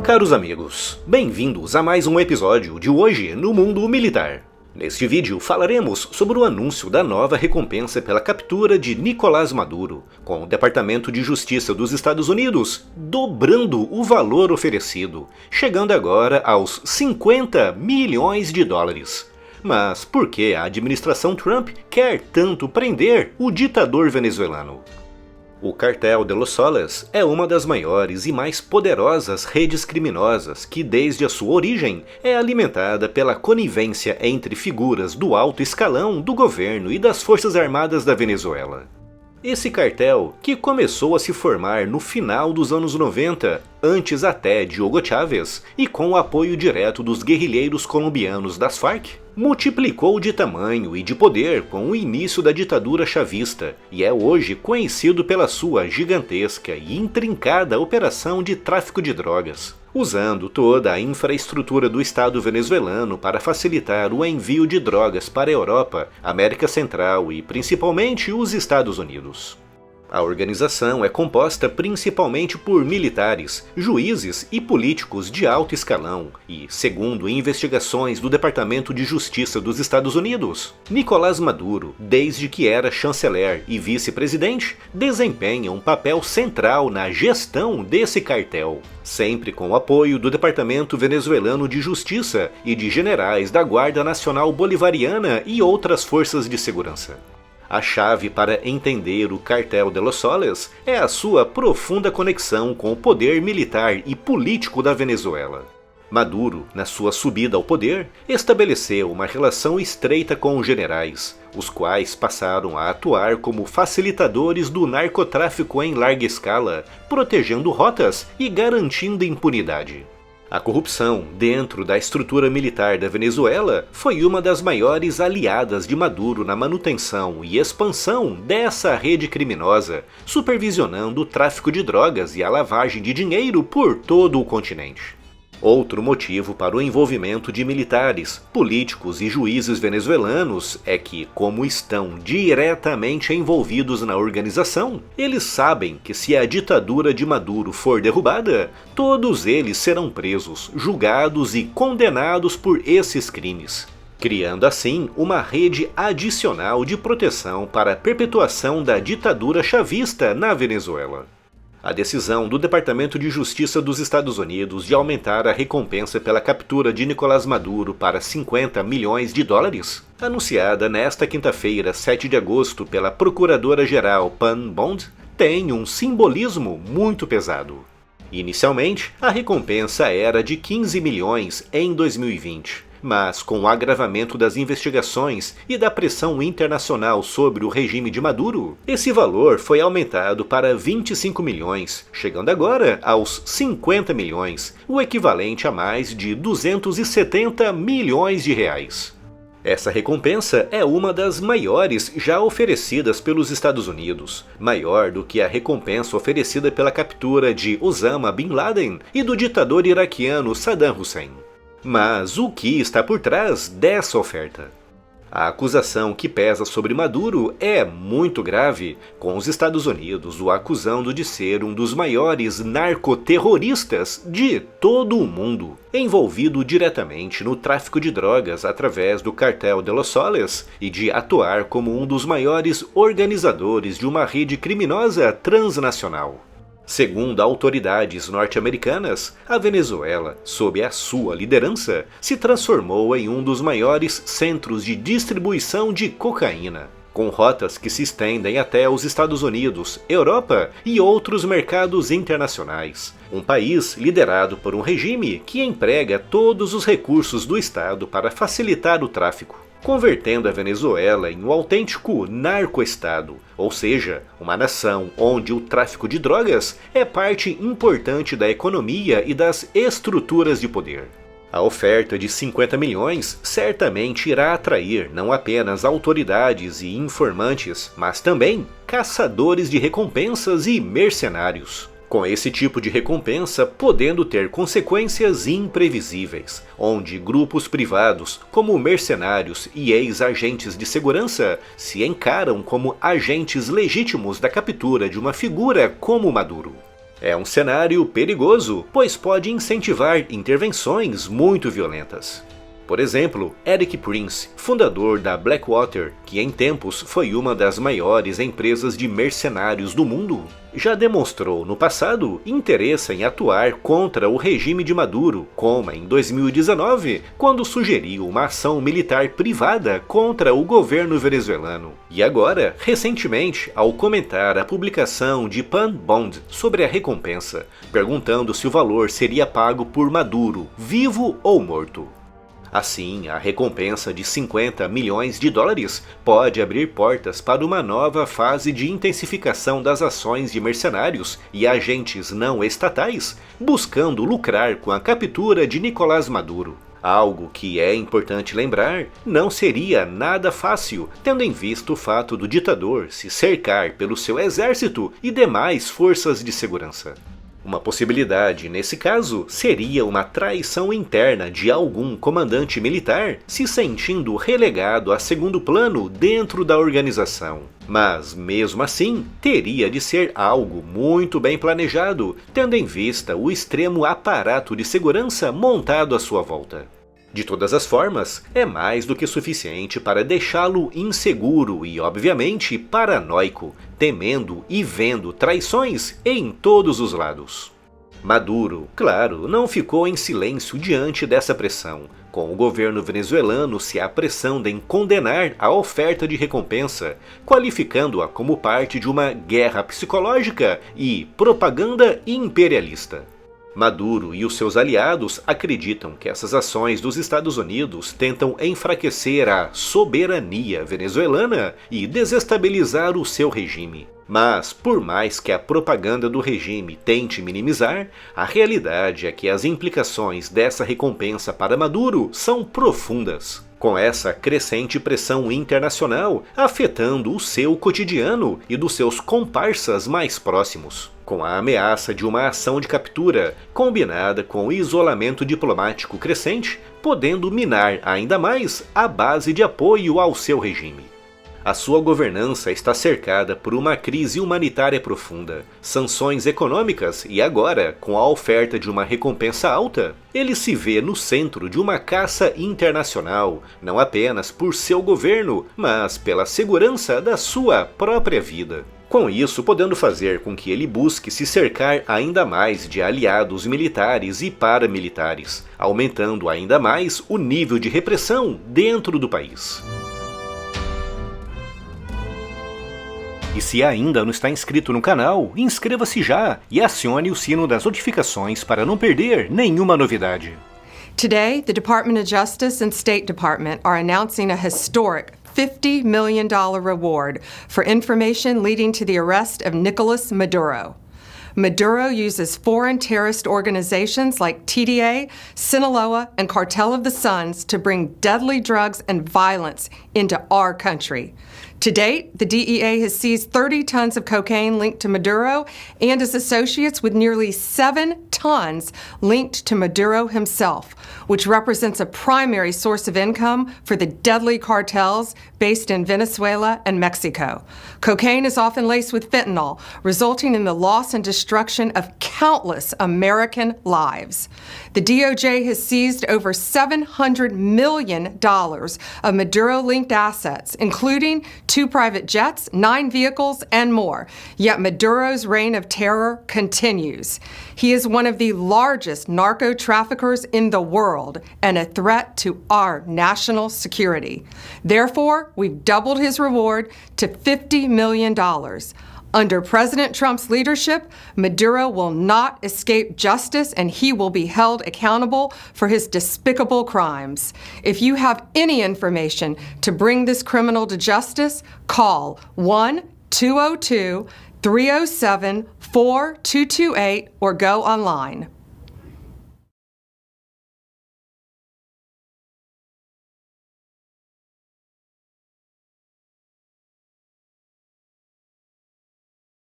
Caros amigos, bem-vindos a mais um episódio de Hoje no Mundo Militar. Neste vídeo falaremos sobre o anúncio da nova recompensa pela captura de Nicolás Maduro, com o Departamento de Justiça dos Estados Unidos dobrando o valor oferecido, chegando agora aos 50 milhões de dólares. Mas por que a administração Trump quer tanto prender o ditador venezuelano? O Cartel de los Soles é uma das maiores e mais poderosas redes criminosas que, desde a sua origem, é alimentada pela conivência entre figuras do alto escalão do governo e das Forças Armadas da Venezuela. Esse cartel, que começou a se formar no final dos anos 90, antes até de Hugo Chávez, e com o apoio direto dos guerrilheiros colombianos das Farc, multiplicou de tamanho e de poder com o início da ditadura chavista e é hoje conhecido pela sua gigantesca e intrincada operação de tráfico de drogas, usando toda a infraestrutura do Estado venezuelano para facilitar o envio de drogas para a Europa, América Central e principalmente os Estados Unidos. A organização é composta principalmente por militares, juízes e políticos de alto escalão e, segundo investigações do Departamento de Justiça dos Estados Unidos, Nicolás Maduro, desde que era chanceler e vice-presidente, desempenha um papel central na gestão desse cartel, sempre com o apoio do Departamento Venezuelano de Justiça e de generais da Guarda Nacional Bolivariana e outras forças de segurança. A chave para entender o Cartel de los Soles é a sua profunda conexão com o poder militar e político da Venezuela. Maduro, na sua subida ao poder, estabeleceu uma relação estreita com os generais, os quais passaram a atuar como facilitadores do narcotráfico em larga escala, protegendo rotas e garantindo impunidade. A corrupção dentro da estrutura militar da Venezuela foi uma das maiores aliadas de Maduro na manutenção e expansão dessa rede criminosa, supervisionando o tráfico de drogas e a lavagem de dinheiro por todo o continente. Outro motivo para o envolvimento de militares, políticos e juízes venezuelanos é que, como estão diretamente envolvidos na organização, eles sabem que se a ditadura de Maduro for derrubada, todos eles serão presos, julgados e condenados por esses crimes, criando assim uma rede adicional de proteção para a perpetuação da ditadura chavista na Venezuela. A decisão do Departamento de Justiça dos Estados Unidos de aumentar a recompensa pela captura de Nicolás Maduro para 50 milhões de dólares, anunciada nesta quinta-feira, 7 de agosto, pela Procuradora-Geral Pam Bond, tem um simbolismo muito pesado. Inicialmente, a recompensa era de 15 milhões em 2020. Mas com o agravamento das investigações e da pressão internacional sobre o regime de Maduro, esse valor foi aumentado para 25 milhões, chegando agora aos 50 milhões, o equivalente a mais de 270 milhões de reais. Essa recompensa é uma das maiores já oferecidas pelos Estados Unidos, maior do que a recompensa oferecida pela captura de Osama Bin Laden e do ditador iraquiano Saddam Hussein. Mas o que está por trás dessa oferta? A acusação que pesa sobre Maduro é muito grave, com os Estados Unidos o acusando de ser um dos maiores narcoterroristas de todo o mundo, envolvido diretamente no tráfico de drogas através do Cartel de los Soles e de atuar como um dos maiores organizadores de uma rede criminosa transnacional. Segundo autoridades norte-americanas, a Venezuela, sob a sua liderança, se transformou em um dos maiores centros de distribuição de cocaína, com rotas que se estendem até os Estados Unidos, Europa e outros mercados internacionais. Um país liderado por um regime que emprega todos os recursos do Estado para facilitar o tráfico, convertendo a Venezuela em um autêntico narco-estado, ou seja, uma nação onde o tráfico de drogas é parte importante da economia e das estruturas de poder. A oferta de 50 milhões certamente irá atrair não apenas autoridades e informantes, mas também caçadores de recompensas e mercenários. Com esse tipo de recompensa podendo ter consequências imprevisíveis, onde grupos privados, como mercenários e ex-agentes de segurança, se encaram como agentes legítimos da captura de uma figura como Maduro. É um cenário perigoso, pois pode incentivar intervenções muito violentas. Por exemplo, Eric Prince, fundador da Blackwater, que em tempos foi uma das maiores empresas de mercenários do mundo, já demonstrou no passado interesse em atuar contra o regime de Maduro, como em 2019, quando sugeriu uma ação militar privada contra o governo venezuelano. E agora, recentemente, ao comentar a publicação de Pan Bond sobre a recompensa, perguntando se o valor seria pago por Maduro, vivo ou morto. Assim, a recompensa de 50 milhões de dólares pode abrir portas para uma nova fase de intensificação das ações de mercenários e agentes não estatais, buscando lucrar com a captura de Nicolás Maduro. Algo que é importante lembrar, não seria nada fácil, tendo em vista o fato do ditador se cercar pelo seu exército e demais forças de segurança. Uma possibilidade, nesse caso, seria uma traição interna de algum comandante militar se sentindo relegado a segundo plano dentro da organização. Mas, mesmo assim, teria de ser algo muito bem planejado, tendo em vista o extremo aparato de segurança montado à sua volta. De todas as formas, é mais do que suficiente para deixá-lo inseguro e, obviamente, paranoico, temendo e vendo traições em todos os lados. Maduro, claro, não ficou em silêncio diante dessa pressão, com o governo venezuelano se apressando em condenar a oferta de recompensa, qualificando-a como parte de uma guerra psicológica e propaganda imperialista. Maduro e os seus aliados acreditam que essas ações dos Estados Unidos tentam enfraquecer a soberania venezuelana e desestabilizar o seu regime. Mas, por mais que a propaganda do regime tente minimizar, a realidade é que as implicações dessa recompensa para Maduro são profundas, com essa crescente pressão internacional afetando o seu cotidiano e dos seus comparsas mais próximos, com a ameaça de uma ação de captura, combinada com o isolamento diplomático crescente, podendo minar ainda mais a base de apoio ao seu regime. A sua governança está cercada por uma crise humanitária profunda, sanções econômicas e agora, com a oferta de uma recompensa alta, ele se vê no centro de uma caça internacional, não apenas por seu governo, mas pela segurança da sua própria vida. Com isso, podendo fazer com que ele busque se cercar ainda mais de aliados militares e paramilitares, aumentando ainda mais o nível de repressão dentro do país. E se ainda não está inscrito no canal, inscreva-se já e acione o sino das notificações para não perder nenhuma novidade. Today, the Department of Justice and State Department are announcing a historic $50 million reward for information leading to the arrest of Nicolas Maduro. Maduro uses foreign terrorist organizations like TDA, Sinaloa, and Cartel of the Suns to bring deadly drugs and violence into our country. To date, the DEA has seized 30 tons of cocaine linked to Maduro and his associates, with nearly 7 tons linked to Maduro himself, which represents a primary source of income for the deadly cartels based in Venezuela and Mexico. Cocaine is often laced with fentanyl, resulting in the loss and destruction of countless American lives. The DOJ has seized over $700 million of Maduro-linked assets, including 2 private jets, 9 vehicles, and more. Yet Maduro's reign of terror continues. He is one of the largest narco-traffickers in the world and a threat to our national security. Therefore, we've doubled his reward to $50 million. Under President Trump's leadership, Maduro will not escape justice and he will be held accountable for his despicable crimes. If you have any information to bring this criminal to justice, call 1-202-307-4228 or go online.